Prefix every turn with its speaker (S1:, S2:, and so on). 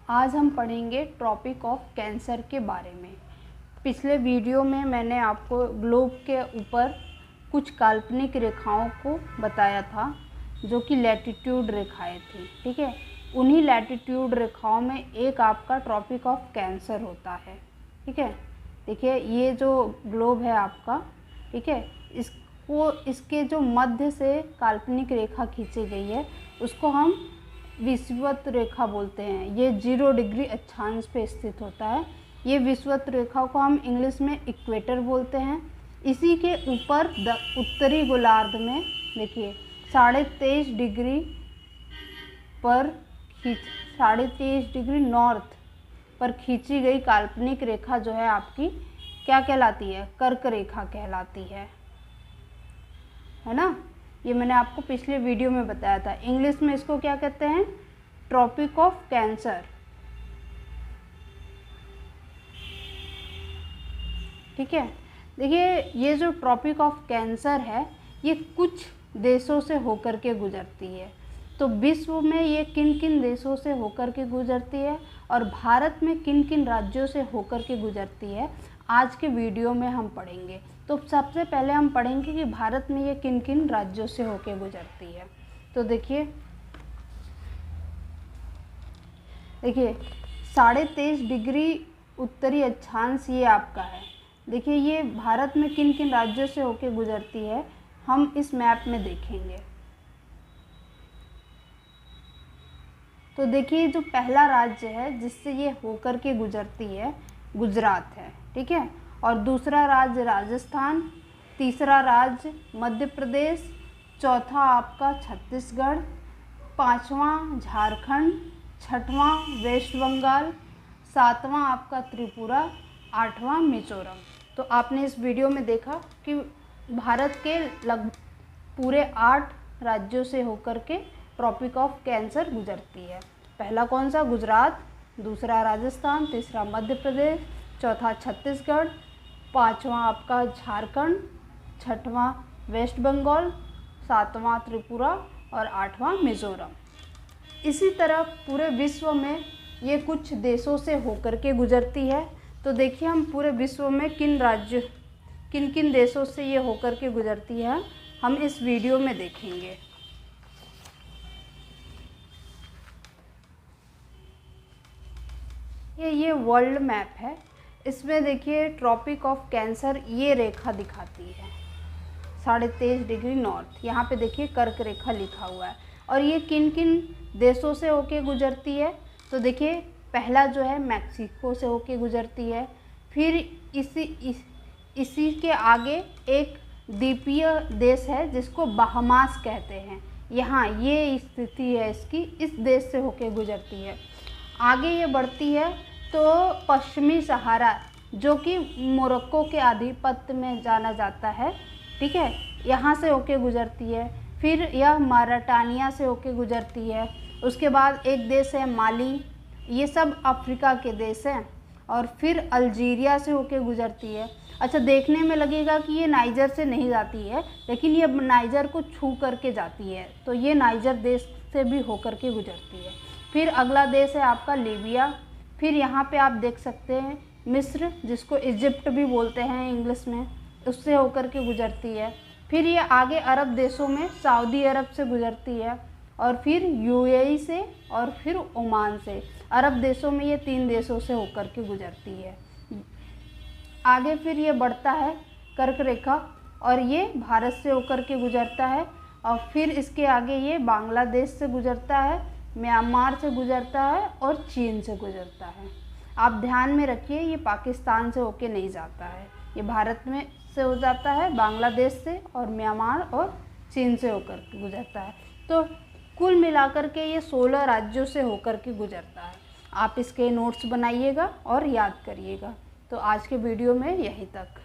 S1: आज हम पढ़ेंगे ट्रॉपिक ऑफ कैंसर के बारे में। पिछले वीडियो में मैंने आपको ग्लोब के ऊपर कुछ काल्पनिक रेखाओं को बताया था जो कि लैटिट्यूड रेखाएं थी, ठीक है। उन्हीं लैटिट्यूड रेखाओं में एक आपका ट्रॉपिक ऑफ कैंसर होता है, ठीक है। देखिए ये जो ग्लोब है आपका, ठीक है, इसके जो मध्य से काल्पनिक रेखा खींची गई है उसको हम विषुवत रेखा बोलते हैं। ये 0 डिग्री अक्षांश पे स्थित होता है। ये विषुवत रेखा को हम इंग्लिश में इक्वेटर बोलते हैं। इसी के ऊपर उत्तरी गोलार्ध में देखिए 23.5 डिग्री पर 23.5 डिग्री नॉर्थ पर खींची गई काल्पनिक रेखा जो है आपकी क्या कहलाती है? कर्क रेखा कहलाती है ना। ये मैंने आपको पिछले वीडियो में बताया था। इंग्लिश में इसको क्या कहते हैं? ट्रॉपिक ऑफ कैंसर, ठीक है। देखिए ये जो ट्रॉपिक ऑफ कैंसर है ये कुछ देशों से होकर के गुजरती है। तो विश्व में ये किन किन देशों से होकर के गुजरती है और भारत में किन किन राज्यों से होकर के गुजरती है, आज के वीडियो में हम पढ़ेंगे। तो सबसे पहले हम पढ़ेंगे कि भारत में ये किन किन राज्यों से होकर गुजरती है। तो देखिए 23.5 डिग्री उत्तरी अक्षांश ये आपका है। देखिए ये भारत में किन किन राज्यों से होकर गुजरती है हम इस मैप में देखेंगे। तो देखिए जो पहला राज्य है जिससे ये होकर के गुजरती है गुजरात है, ठीक है। और दूसरा राज्य राजस्थान, तीसरा राज्य मध्य प्रदेश, चौथा आपका छत्तीसगढ़, पांचवा झारखंड, छठवां वेस्ट बंगाल, सातवां आपका त्रिपुरा, आठवां मिजोरम। तो आपने इस वीडियो में देखा कि भारत के लगभग पूरे 8 राज्यों से होकर के ट्रॉपिक ऑफ कैंसर गुजरती है। पहला कौन सा? गुजरात, दूसरा राजस्थान, तीसरा मध्य प्रदेश, चौथा छत्तीसगढ़, पांचवा आपका झारखंड, छठवां वेस्ट बंगाल, सातवां त्रिपुरा और आठवां मिजोरम। इसी तरह पूरे विश्व में ये कुछ देशों से होकर के गुजरती है। तो देखिए हम पूरे विश्व में किन किन देशों से ये होकर के गुजरती है हम इस वीडियो में देखेंगे। ये वर्ल्ड मैप है। इसमें देखिए ट्रॉपिक ऑफ कैंसर ये रेखा दिखाती है 23.5 डिग्री नॉर्थ। यहाँ पे देखिए कर्क रेखा लिखा हुआ है। और ये किन किन देशों से होके गुजरती है? तो देखिए पहला जो है मैक्सिको से होके गुजरती है। फिर इसी के आगे एक द्वीपीय देश है जिसको बहामास कहते हैं। यहाँ ये स्थिति है इसकी, इस देश से होके गुजरती है। आगे ये बढ़ती है तो पश्चिमी सहारा जो कि मोरक्को के आधिपत्य में जाना जाता है, ठीक है, यहाँ से होके गुजरती है। फिर यह मारिटानिया से होके गुजरती है। उसके बाद एक देश है माली, ये सब अफ्रीका के देश हैं। और फिर अल्जीरिया से होके गुजरती है। अच्छा देखने में लगेगा कि ये नाइजर से नहीं जाती है, लेकिन ये नाइजर को छू करके जाती है। तो ये नाइजर देश से भी होकर के गुजरती है। फिर अगला देश है आपका लीबिया। फिर यहाँ पे आप देख सकते हैं मिस्र, जिसको इजिप्ट भी बोलते हैं इंग्लिश में, उससे होकर के गुजरती है। फिर ये आगे अरब देशों में सऊदी अरब से गुजरती है। और फिर यूएई से और फिर ओमान से। अरब देशों में ये 3 देशों से होकर के गुजरती है। आगे फिर ये बढ़ता है कर्क रेखा और ये भारत से होकर के गुजरता है। और फिर इसके आगे ये बांग्लादेश से गुजरता है, म्यांमार से गुजरता है और चीन से गुजरता है। आप ध्यान में रखिए ये पाकिस्तान से होके नहीं जाता है, ये भारत में से हो जाता है, बांग्लादेश से और म्यांमार और चीन से होकर के गुजरता है। तो कुल मिलाकर के ये 16 राज्यों से होकर के गुजरता है। आप इसके नोट्स बनाइएगा और याद करिएगा। तो आज के वीडियो में यहीं तक।